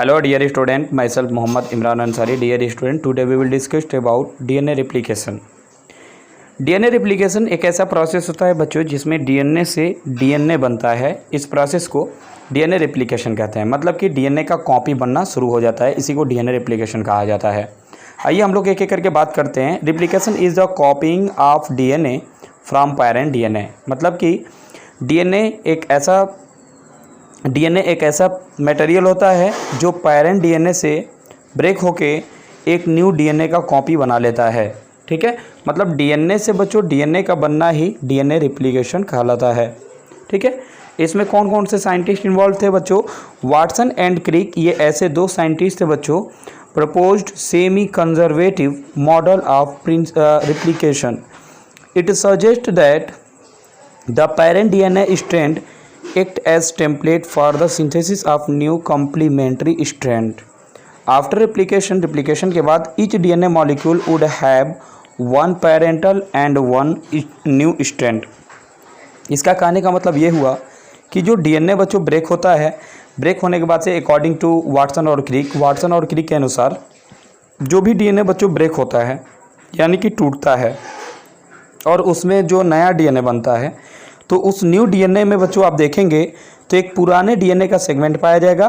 Hello dear student, myself Mohammad Imran Ansari. Dear student, today we will discuss about DNA replication. DNA replication एक ऐसा process होता है बच्चों जिसमें DNA से DNA बनता है। इस प्रोसेस को DNA replication कहते हैं, मतलब कि DNA का कॉपी बनना शुरू हो जाता है, इसी को DNA replication कहा जाता है। आइए हम लोग एक एक करके बात करते हैं। Replication is the कॉपिंग of DNA from parent DNA, मतलब कि DNA एक ऐसा मटेरियल होता है जो पेरेंट DNA से ब्रेक होके एक न्यू DNA का कॉपी बना लेता है। ठीक है, मतलब DNA से बच्चों DNA का बनना ही DNA रिप्लिकेशन कहलाता है। ठीक है, इसमें कौन कौन से साइंटिस्ट इन्वॉल्व थे बच्चों? वाटसन एंड क्रिक, ये ऐसे दो साइंटिस्ट थे बच्चों। Proposed semi conservative model of replication. It suggest that the parent DNA strand act as template for the synthesis of new complementary strand. After replication के बाद each DNA molecule would have one parental and one new strand. इसका कहने का मतलब ये हुआ कि जो DNA बच्चों ब्रेक होता है, ब्रेक होने के बाद से अकॉर्डिंग टू वाटसन और क्रिक के अनुसार जो भी DNA बच्चों ब्रेक होता है यानी कि टूटता है और उसमें जो नया DNA बनता है, तो उस न्यू DNA में बच्चों आप देखेंगे तो एक पुराने DNA का सेगमेंट पाया जाएगा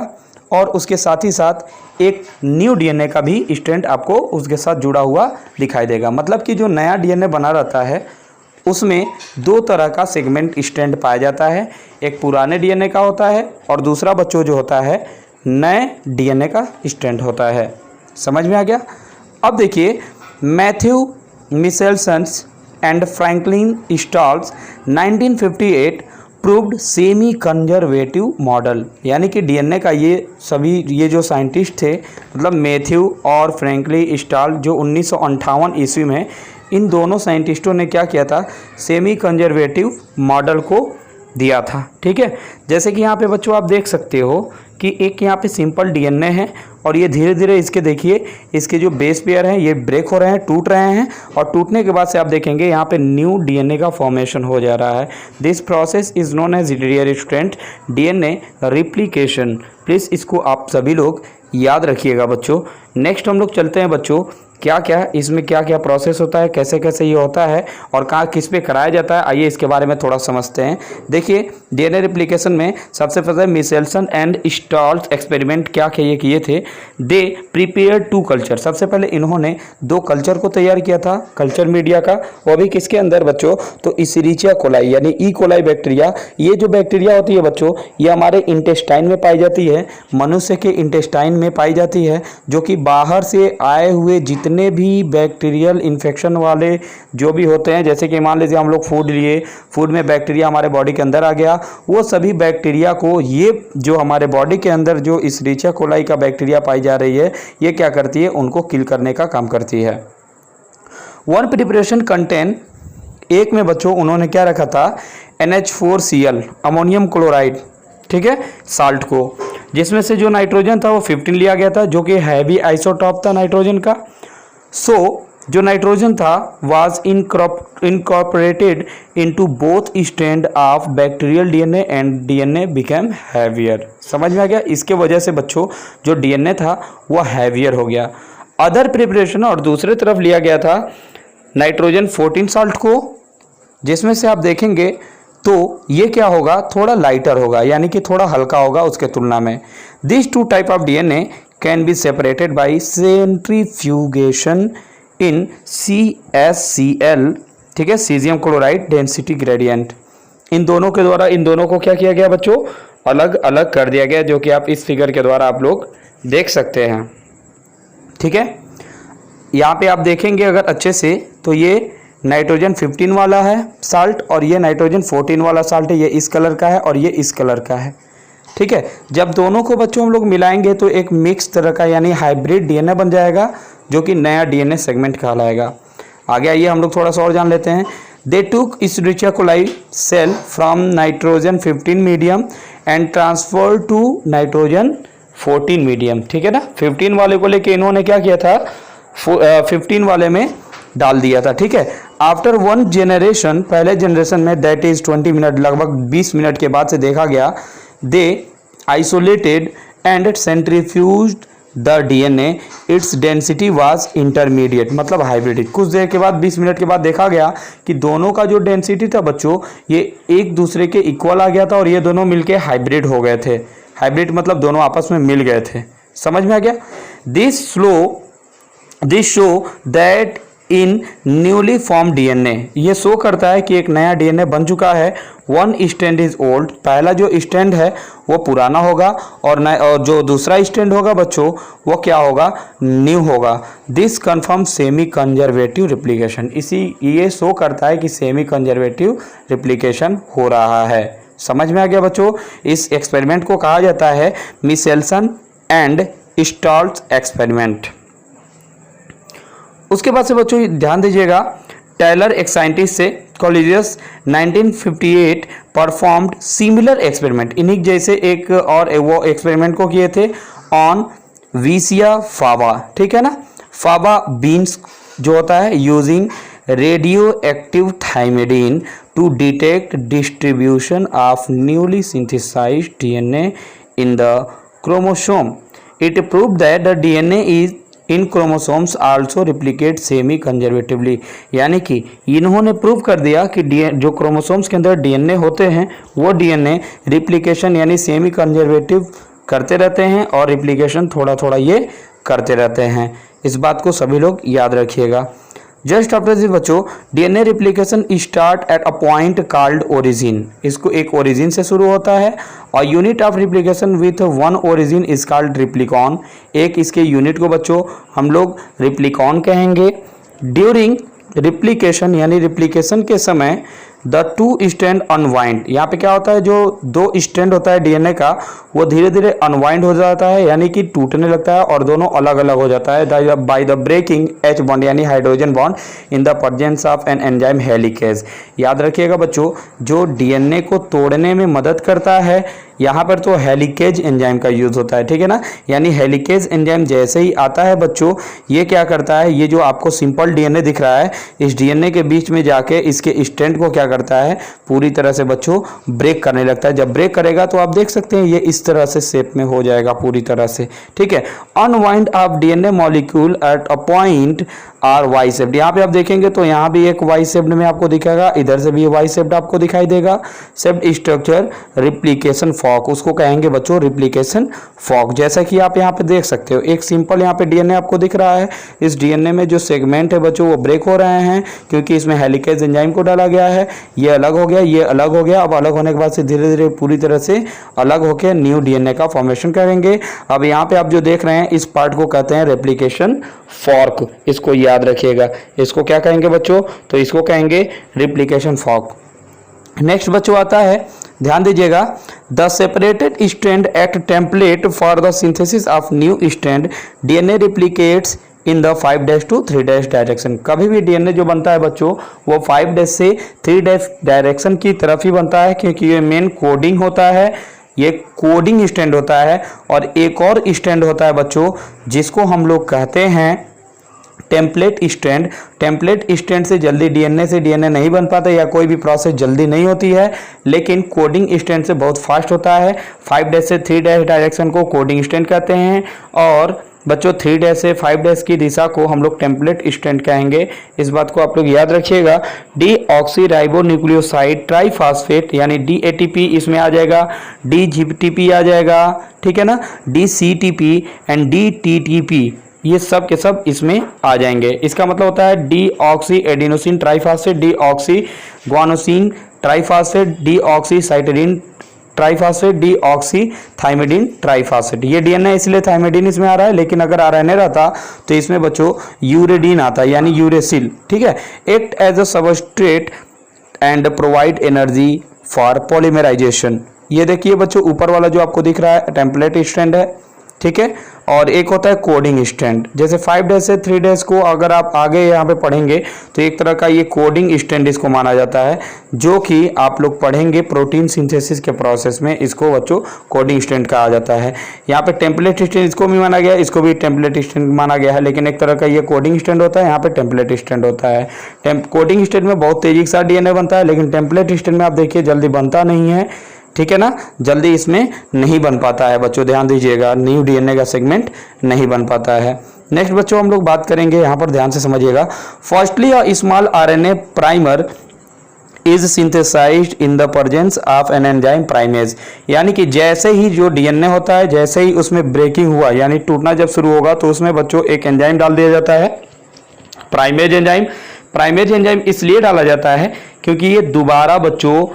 और उसके साथ ही साथ एक न्यू DNA का भी स्ट्रैंड आपको उसके साथ जुड़ा हुआ दिखाई देगा। मतलब कि जो नया DNA बना रहता है उसमें दो तरह का सेगमेंट स्ट्रैंड पाया जाता है, एक पुराने DNA का होता है और दूसरा बच्चों जो होता है नए DNA का स्ट्रैंड होता है। समझ में आ गया? अब देखिए, Matthew मिशेल्सन and Franklin Stolz 1958 proved semi conservative model, यानी कि DNA का ये जो साइंटिस्ट थे, मतलब मैथ्यू और फ्रैंकलिन स्टॉल्ज जो 1958 ईस्वी में, इन दोनों साइंटिस्टों ने क्या किया था? सेमी कंजर्वेटिव मॉडल को दिया था। ठीक है, जैसे कि यहाँ पे बच्चों आप देख सकते हो कि एक यहाँ पे सिंपल DNA है और ये धीरे धीरे इसके देखिए इसके जो बेस पेयर हैं ये ब्रेक हो रहे हैं, टूट रहे हैं और टूटने के बाद से आप देखेंगे यहाँ पे न्यू DNA का फॉर्मेशन हो जा रहा है। This process is known as restraint DNA replication. Please इसको आप सभी लोग याद रखिएगा बच्चों। नेक्स्ट हम लोग चलते हैं बच्चों, क्या क्या इसमें क्या क्या प्रोसेस होता है, कैसे कैसे ये होता है और कहाँ किस पे कराया जाता है, आइए इसके बारे में थोड़ा समझते हैं। देखिए, DNA रिप्लिकेशन में सबसे पहले मिशेल्सन एंड स्टॉल्ज एक्सपेरिमेंट क्या किए थे? They prepare to culture. सबसे पहले इन्होंने दो कल्चर को तैयार किया था, कल्चर मीडिया का, वो भी किसके अंदर बच्चों? तो इशरिचिया कोलाई यानी ई कोलाई बैक्टीरिया। ये जो बैक्टीरिया होती है बच्चों, ये हमारे इंटेस्टाइन में पाई जाती है, मनुष्य के इंटेस्टाइन में पाई जाती है, जो कि बाहर से आए हुए जितने भी बैक्टीरियल इन्फेक्शन वाले जो भी होते हैं, जैसे कि मान लीजिए हम लोग फूड लिए, फूड में बैक्टीरिया हमारे बॉडी के अंदर आ गया, वो सभी बैक्टीरिया को ये जो हमारे बॉडी के अंदर जो इशरिचिया कोलाई का बैक्टीरिया पाई जा रही है, ये क्या करती है? उनको किल करने का काम करती है। वन प्रिपरेशन कंटेन, एक में बच्चों उन्होंने क्या रखा था? NH4Cl अमोनियम क्लोराइड, ठीक है, साल्ट को, जिसमें से जो नाइट्रोजन था वो 15 लिया गया था, जो कि हैवी आइसोटॉप था नाइट्रोजन का। जो नाइट्रोजन था was incorporated into both strand of bacterial DNA and DNA became heavier. समझ में आ गया? इसके वजह से बच्चों जो DNA था वो हैवियर हो गया। अदर प्रिपरेशन, और दूसरे तरफ लिया गया था नाइट्रोजन 14 साल्ट को, जिसमें से आप देखेंगे तो ये क्या होगा? थोड़ा लाइटर होगा, यानी कि थोड़ा हल्का होगा उसके तुलना में। This two type of DNA can be separated by centrifugation in CaCl, ठीक है, सीजियम क्लोराइड डेंसिटी ग्रेडियंट। इन दोनों के द्वारा इन दोनों को क्या किया गया बच्चों? अलग अलग कर दिया गया, जो कि आप इस फिगर के द्वारा आप लोग देख सकते हैं। ठीक है, यहाँ पे आप देखेंगे अगर अच्छे से तो ये नाइट्रोजन 15 वाला है साल्ट और ये नाइट्रोजन 14 वाला साल्ट है, ये इस कलर का है और ये इस कलर का है। ठीक है, जब दोनों को बच्चों हम लोग मिलाएंगे तो एक मिक्स तरह का यानी हाइब्रिड DNA बन जाएगा, जो कि नया DNA सेगमेंट कहलाएगा। आगे आइए हम लोग थोड़ा सा और जान लेते हैं। They took Escherichia coli cell from nitrogen 15 medium and transfer to nitrogen 14 medium. ठीक है ना, 15 वाले को लेके इन्होंने क्या किया था? 15 वाले में डाल दिया था। ठीक है, आफ्टर वन जेनरेशन, पहले जनरेशन में दैट इज 20 मिनट, लगभग 20 मिनट के बाद से देखा गया, they isolated and centrifuged the DNA its density was intermediate, मतलब हाइब्रिड। कुछ देर के बाद 20 मिनट के बाद देखा गया कि दोनों का जो डेंसिटी था बच्चों ये एक दूसरे के इक्वल आ गया था और ये दोनों मिलके हाइब्रिड हो गए थे। हाइब्रिड मतलब दोनों आपस में मिल गए थे। समझ में आ गया? This show that in newly form DNA, ये शो करता है कि एक नया डीएनए बन चुका है। वन स्टैंड इज ओल्ड, पहला जो स्टैंड है वो पुराना होगा और जो दूसरा स्टैंड होगा बच्चों वो क्या होगा? न्यू होगा। This confirm semi conservative replication, ये शो करता है कि सेमी कंजर्वेटिव रिप्लिकेशन हो रहा है। समझ में आ गया बच्चों? इस एक्सपेरिमेंट को कहा जाता है मिशेल्सन एंड स्टाल्ट्स एक्सपेरिमेंट। उसके बाद से बच्चों ध्यान दीजिएगा, टेलर एक साइंटिस्ट से कॉलेजियस 1958 परफॉर्म्ड सिमिलर एक्सपेरिमेंट, इन्हीं जैसे एक और वो एक्सपेरिमेंट को किए थे ऑन विसिया फावा, ठीक है ना, फावा बीन्स जो होता है, using radio active thymidine to detect distribution of newly synthesised DNA in the chromosome. It proved that the DNA is in chromosomes also replicate semi conservatively, यानी कि इन्होंने प्रूव कर दिया कि जो क्रोमोसोम्स के अंदर डीएनए होते हैं वो डीएनए रिप्लिकेशन यानी सेमी कंजर्वेटिव करते रहते हैं और रिप्लिकेशन थोड़ा थोड़ा ये करते रहते हैं। इस बात को सभी लोग याद रखिएगा। जस्ट आफ्टर दिस बच्चों DNA replication start at a point called origin, इसको एक ओरिजिन से शुरू होता है और unit of replication with one origin is called replicon, एक इसके यूनिट को बच्चों हम लोग रिप्लिकॉन कहेंगे। ड्यूरिंग रिप्लिकेशन यानी रिप्लिकेशन के समय द टू स्टैंड अनवाइंड, यहाँ पे क्या होता है, जो दो स्टैंड होता है डीएनए का वो धीरे धीरे अनवाइंड हो जाता है यानी कि टूटने लगता है और दोनों अलग अलग हो जाता है by the breaking H bond यानी hydrogen bond in the presence of an enzyme helicase. याद रखिएगा बच्चों, जो डीएनए को तोड़ने में मदद करता है यहाँ पर तो हेलिकेज एंजाइम का यूज होता है, ठीक है ना, यानी हेलिकेज एंजाइम जैसे ही आता है बच्चों ये क्या करता है, ये जो आपको सिंपल डीएनए दिख रहा है इस डीएनए के बीच में जाके इसके स्टैंड को क्या करता है पूरी तरह से बच्चों ब्रेक करने लगता है। जब ब्रेक करेगा तो आप देख सकते हैं ये इस तरह से शेप में हो जाएगा पूरी तरह से, ठीक है। Unwind of DNA molecule at a point are Y shaped, यहाँ पे आप देखेंगे तो यहाँ भी एक वाई शेप्ड में आपको दिखेगा, इधर से भी वाई शेप्ड आपको दिखाई देगा। शेप्ड स्ट्रक्चर रिप्लिकेशन फॉक, उसको कहेंगे बच्चों रिप्लिकेशन फॉक। जैसा कि आप यहाँ पे देख सकते हो एक सिंपल यहाँ पे डीएनए आपको दिख रहा है, इस डीएनए में जो सेगमेंट है बच्चों वो ब्रेक हो रहे हैं क्योंकि इसमें हेलिकेज एंजाइम को डाला गया है। ये अलग हो गया, ये अलग हो गया, अब अलग होने के बाद से धीरे धीरे पूरी तरह से अलग होकर न्यू डीएनए का फॉर्मेशन करेंगे। अब यहाँ पे आप जो देख रहे हैं इस पार्ट को कहते हैं रेप्लिकेशन फॉर्क, इसको याद रखिएगा। इसको क्या कहेंगे बच्चों, तो इसको कहेंगे रिप्लिकेशन फॉर्क। नेक्स्ट बच्चों आता है, ध्यान दीजिएगा, the separated strand act template for the synthesis of new strand DNA replicates in the 5' to 3' direction. कभी भी डीएनए जो बनता है बच्चों वो 5' से 3' डायरेक्शन की तरफ ही बनता है क्योंकि ये मेन कोडिंग होता है, ये कोडिंग स्टैंड होता है। और एक और स्टैंड होता है बच्चों जिसको हम लोग कहते हैं टेम्पलेट स्टैंड। टेम्पलेट स्टैंड से जल्दी डीएनए से डीएनए नहीं बन पाता या कोई भी प्रोसेस जल्दी नहीं होती है, लेकिन कोडिंग स्टैंड से बहुत फास्ट होता है। 5' से 3' डायरेक्शन को कोडिंग स्टैंड कहते हैं और बच्चों 3' से 5' की दिशा को हम लोग टेम्पलेट स्टैंड कहेंगे। इस बात को आप लोग याद रखिएगा। डीऑक्सीराइबोन्यूक्लियोसाइड ट्राइफॉस्फेट यानी DATP इसमें आ जाएगा, DGTP आ जाएगा, ठीक है ना, DCTP एंड DTTP ये सब के सब इसमें आ जाएंगे। इसका मतलब होता है deoxy adenosine triphosphate, deoxy guanosine triphosphate, deoxy cytosine triphosphate, deoxy thymidine triphosphate. ये डीएनए इसलिए थाइमिडीन इसमें आ रहा है, लेकिन अगर RNA रहता तो इसमें बच्चों यूरेडिन आता यानी यूरेसिल, ठीक है। Act as a substrate and provide energy for polymerisation. ये देखिए बच्चों ऊपर वाला जो आपको दिख रहा है टेम्पलेट स्टैंड है, ठीक है, और एक होता है कोडिंग स्टैंड। जैसे 5' से 3' को अगर आप आगे यहाँ पे पढ़ेंगे तो एक तरह का ये कोडिंग स्टैंड इसको माना जाता है, जो कि आप लोग पढ़ेंगे प्रोटीन सिंथेसिस के प्रोसेस में इसको बच्चों कोडिंग स्टैंड कहा जाता है। यहाँ पे टेम्पलेट स्टैंड इसको भी माना गया, इसको भी टेम्पलेट स्टैंड माना गया है, लेकिन एक तरह का ये कोडिंग स्टैंड होता है, यहाँ पे टेम्पलेट स्टैंड होता है। कोडिंग स्टैंड में बहुत तेजी के साथ डीएनए बनता है, लेकिन टेम्पलेट स्टैंड में आप देखिए जल्दी बनता नहीं है, ठीक है ना, जल्दी इसमें नहीं बन पाता है बच्चों, ध्यान दीजिएगा, न्यू डीएनए का सेगमेंट नहीं बन पाता है। नेक्स्ट बच्चों हम लोग बात करेंगे, यहाँ पर ध्यान से समझिएगा। Firstly a small RNA primer is synthesised in the presence of an enzyme primase, यानी कि जैसे ही जो डीएनए होता है, जैसे ही उसमें ब्रेकिंग हुआ यानी टूटना जब शुरू होगा तो उसमें बच्चों एक एंजाइम डाल दिया जाता है, प्राइमेज एंजाइम। प्राइमेज एंजाइम इसलिए डाला जाता है क्योंकि ये दोबारा बच्चों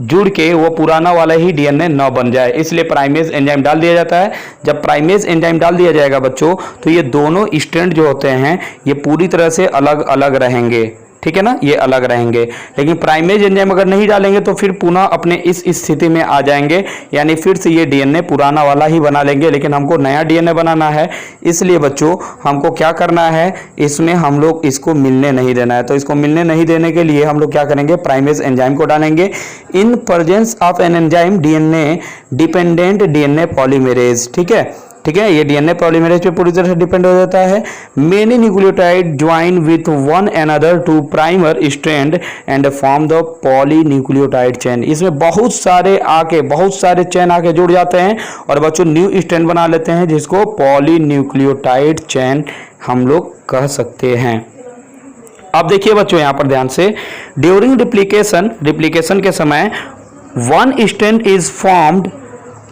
जुड़ के वो पुराना वाला ही डीएनए न बन जाए, इसलिए प्राइमेज एंजाइम डाल दिया जाता है। जब प्राइमेज एंजाइम डाल दिया जाएगा बच्चों तो ये दोनों स्ट्रैंड जो होते हैं ये पूरी तरह से अलग अलग रहेंगे, ठीक है ना, ये अलग रहेंगे। लेकिन प्राइमेज एंजाइम अगर नहीं डालेंगे तो फिर पुनः अपने इस स्थिति में आ जाएंगे, यानी फिर से ये डीएनए पुराना वाला ही बना लेंगे। लेकिन हमको नया डीएनए बनाना है, इसलिए बच्चों हमको क्या करना है, इसमें हम लोग इसको मिलने नहीं देना है। तो इसको मिलने नहीं देने के लिए हम लोग क्या करेंगे, प्राइमेज एंजाइम को डालेंगे। In presence of an enzyme DNA dependent DNA polymerase, ठीक है, ठीक है, ये डीएनए पॉलीमरेज पे पूरी तरह से डिपेंड हो जाता है। Many nucleotide join with one another to primer strand and form the polynucleotide chain. इसमें बहुत सारे चेन आके जुड़ जाते हैं और बच्चों न्यू स्ट्रैंड बना लेते हैं, जिसको पॉलीन्यूक्लियोटाइड चेन हम लोग कह सकते हैं। अब देखिए बच्चों यहाँ पर ध्यान से, ड्यूरिंग रिप्लिकेशन के समय one strand is formed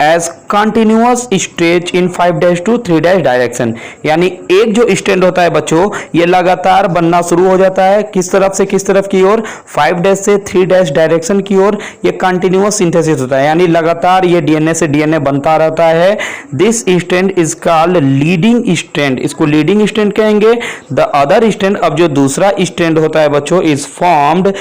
as continuous stretch in 5' to 3' direction, यानी एक जो स्ट्रैंड होता है बच्चों ये लगातार बनना शुरू हो जाता है, किस तरफ से किस तरफ की ओर, 5' से 3' डायरेक्शन की ओर। ये कंटिन्यूअस सिंथेसिस होता है, यानी लगातार ये डीएनए से डीएनए बनता रहता है। This strand is called leading strand, इसको लीडिंग स्ट्रैंड कहेंगे। द अदर स्ट्रैंड, अब जो दूसरा स्ट्रैंड होता है बच्चों, is formed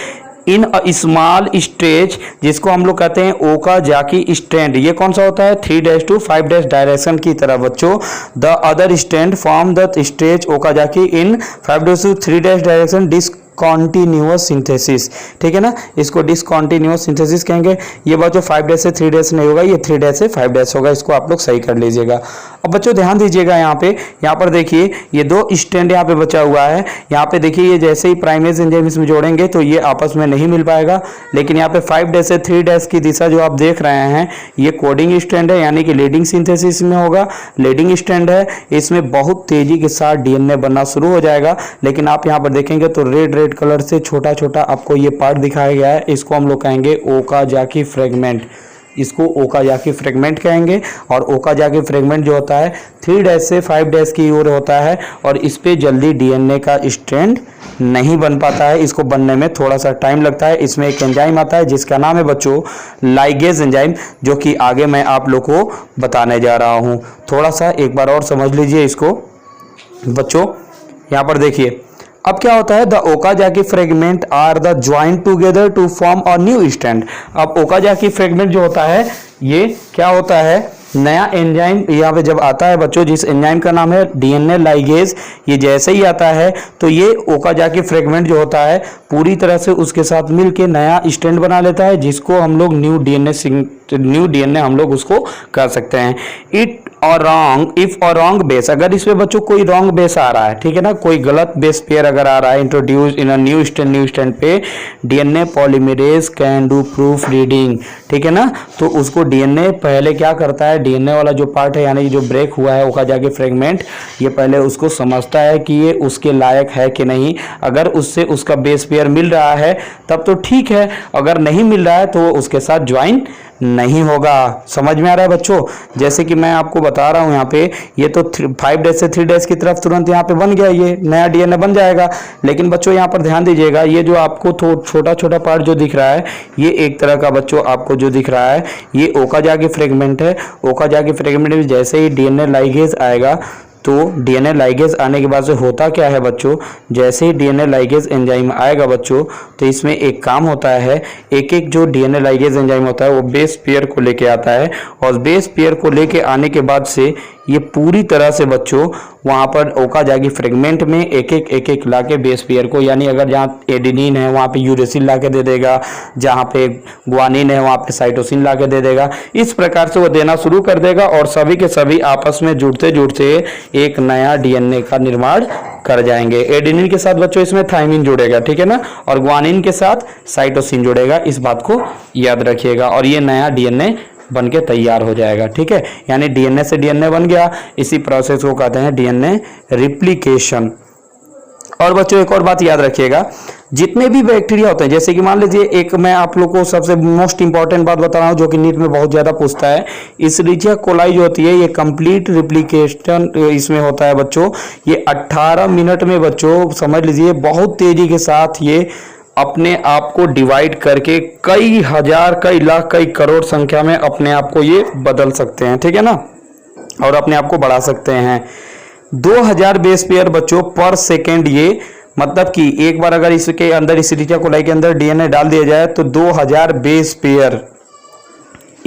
in a small stretch, जिसको हम लोग कहते हैं ओकाजाकी स्ट्रैंड। ये कौन सा होता है, 3' to 5' डायरेक्शन की तरह बच्चों। The other strand form the stretch Okazaki in 5' to 3' direction discontinuous synthesis, ठीक है ना, इसको डिसकंटिन्यूअस सिंथेसिस कहेंगे। ये बच्चों 5' से 3' नहीं होगा, ये 3' से 5' होगा, इसको आप लोग सही कर लीजिएगा। अब बच्चों ध्यान दीजिएगा, यहाँ पर देखिए ये दो स्ट्रैंड यहाँ पे बचा हुआ है। यहाँ पे देखिए ये जैसे ही प्राइमेज एंजाइम इसमें जोड़ेंगे तो ये आपस में नहीं मिल पाएगा। लेकिन यहाँ पे 5' से 3' की दिशा जो आप देख रहे हैं ये कोडिंग स्ट्रैंड है, यानी कि लीडिंग सिंथेसिस में होगा। लीडिंग स्ट्रैंड है, इसमें बहुत तेजी के साथ डीएनए बनना शुरू हो जाएगा। लेकिन आप यहाँ पर देखेंगे तो रेड कलर से छोटा छोटा आपको ये पार्ट दिखाया गया है, इसको हम लोग कहेंगे ओकाजाकी फ्रेगमेंट, इसको ओकाजाकी फ्रेगमेंट कहेंगे। और ओकाजाकी फ्रेगमेंट जो होता है 3' से 5' की ओर होता है और इस पे जल्दी डीएनए का स्ट्रैंड नहीं बन पाता है, इसको बनने में थोड़ा सा टाइम लगता है। इसमें एक एंजाइम आता है जिसका नाम है बच्चों लाइगेज एंजाइम, जो कि आगे मैं आप लोग को बताने जा रहा हूँ। थोड़ा सा एक बार और समझ लीजिए इसको बच्चों। यहाँ पर देखिए अब क्या होता है, the Okazaki fragment are the join together to form a new strand. अब ओकाजाकी फ्रेगमेंट जो होता है ये क्या होता है, नया एंजाइम यहाँ पे जब आता है बच्चों, जिस एंजाइम का नाम है डीएनए लाइगेज, ये जैसे ही आता है तो ये ओकाजाकी फ्रेगमेंट जो होता है पूरी तरह से उसके साथ मिलके नया स्ट्रैंड बना लेता है, जिसको हम लोग न्यू डीएनए हम लोग उसको कर सकते हैं। इट और रॉन्ग, इफ और रॉन्ग बेस, अगर इसमें बच्चों कोई रॉन्ग बेस आ रहा है, ठीक है ना, कोई गलत बेस पेयर अगर आ रहा है introduce in a new strand पे, DNA polymerase can do proof reading, ठीक है ना। तो उसको डीएनए पहले क्या करता है, डीएनए वाला जो पार्ट है यानी जो ब्रेक हुआ है ओकाजाकी फ्रेगमेंट, ये पहले उसको समझता है कि ये उसके लायक है कि नहीं। अगर उससे उसका बेस पेयर मिल रहा है तब तो ठीक है, अगर नहीं मिल रहा है तो उसके साथ ज्वाइन नहीं होगा। समझ में आ रहा है बच्चों, जैसे कि मैं आपको बता रहा हूं यहाँ पे, ये तो 5' से 3' की तरफ तुरंत यहाँ पे बन गया, ये नया डीएनए बन जाएगा। लेकिन बच्चों यहाँ पर ध्यान दीजिएगा, ये जो आपको छोटा छोटा पार्ट जो दिख रहा है, ये एक तरह का बच्चों आपको जो दिख रहा है ये ओकाजाकी फ्रेगमेंट है। ओकाजाकी फ्रेगमेंट में जैसे ही डीएनए लाइगेज आएगा तो डीएनए लाइगेज आने के बाद से होता क्या है बच्चों, जैसे ही डीएनए लाइगेज एंजाइम आएगा बच्चों तो इसमें एक काम होता है, एक एक जो डीएनए लाइगेज एंजाइम होता है वो बेस पेयर को लेके आता है और बेस पेयर को लेके आने के बाद से ये पूरी तरह से बच्चों वहाँ पर ओकाजाकी फ्रेगमेंट में एक एक ला के बेस पेयर को, यानी अगर जहाँ एडेनिन है वहाँ पे यूरेसिल ला के दे देगा, जहाँ पे ग्वानिन है वहाँ पे साइटोसिन ला के दे देगा। इस प्रकार से वो देना शुरू कर देगा और सभी के सभी आपस में जुड़ते जुड़ते एक नया डीएनए का निर्माण कर जाएंगे। एडेनिन के साथ बच्चों इसमें थाइमिन जुड़ेगा, ठीक है ना, और ग्वानिन के साथ साइटोसिन जुड़ेगा। इस बात को याद रखिएगा और ये नया डीएनए बन के तैयार हो जाएगा, ठीक है। यानी डीएनए से डीएनए बन गया, इसी प्रोसेस को कहते हैं डीएनए रिप्लिकेशन। और बच्चों एक और बात याद रखिएगा, जितने भी बैक्टीरिया होते हैं, जैसे कि मान लीजिए एक मैं आप लोग को सबसे मोस्ट इंपॉर्टेंट बात बता रहा हूँ जो कि नीट में बहुत ज्यादा पूछता है, इशरिचिया कोलाई जो होती है ये कंप्लीट रिप्लिकेशन इसमें होता है बच्चों। ये 18 मिनट में बच्चों समझ लीजिए बहुत तेजी के साथ ये अपने आप को डिवाइड करके कई हजार, कई लाख, कई करोड़ संख्या में अपने आप को ये बदल सकते हैं, ठीक है ना, और अपने आप को बढ़ा सकते हैं। 2000 बेस पेयर बच्चों पर सेकेंड, ये मतलब कि एक बार अगर इसके अंदर इशरिचिया कोलाई के अंदर डीएनए डाल दिया जाए तो 2000 बेस पेयर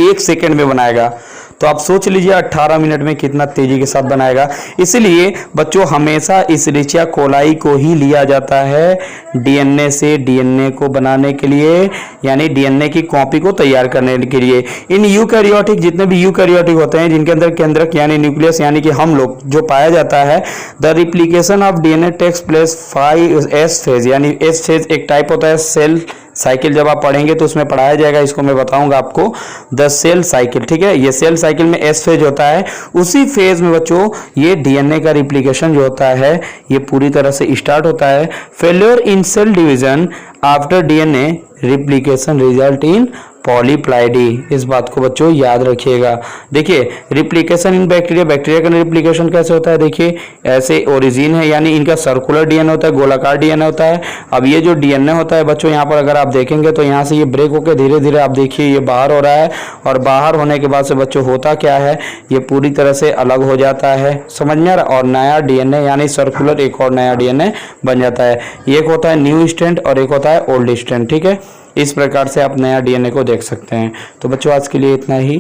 1 सेकेंड में बनाएगा। तो आप सोच लीजिए 18 मिनट में कितना तेजी के साथ बनाएगा। इसलिए बच्चों हमेशा इशरिचिया कोलाई को ही लिया जाता है डीएनए से डीएनए को बनाने के लिए, यानी डीएनए की कॉपी को तैयार करने के लिए। इन यूकैरियोटिक, जितने भी यूकैरियोटिक होते हैं जिनके अंदर केंद्रक यानी न्यूक्लियस यानी कि हम लोग जो पाया जाता है, the replication of DNA takes place 5 S phase, यानी एस फेज एक टाइप होता है सेल साइकिल। जब आप पढ़ेंगे तो उसमें पढ़ाया जाएगा, इसको मैं बताऊंगा आपको, द सेल साइकिल, ठीक है। ये सेल साइकिल में एस फेज होता है, उसी फेज में बच्चों ये डीएनए का रिप्लिकेशन जो होता है ये पूरी तरह से स्टार्ट होता है। Failure in cell division after DNA replication result in polyploidy. इस बात को बच्चों याद रखिएगा। देखिए रिप्लिकेशन इन बैक्टीरिया, बैक्टीरिया का रिप्लिकेशन कैसे होता है, देखिए ऐसे ओरिजिन है, यानी इनका सर्कुलर डीएनए होता है, गोलाकार डीएनए होता है। अब ये जो डीएनए होता है बच्चों यहाँ पर अगर आप देखेंगे तो यहाँ से ये ब्रेक होकर धीरे धीरे आप देखिए ये बाहर हो रहा है, और बाहर होने के बाद से बच्चों होता क्या है, ये पूरी तरह से अलग हो जाता है, समझ में आ रहा, और नया डीएनए यानी सर्कुलर एक और नया डीएनए बन जाता है। एक होता है न्यू स्ट्रैंड और एक होता है ओल्ड स्ट्रैंड, ठीक है। इस प्रकार से आप नया डीएनए को देख सकते हैं। तो बच्चों आज के लिए इतना ही।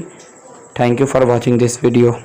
Thank you for watching this video.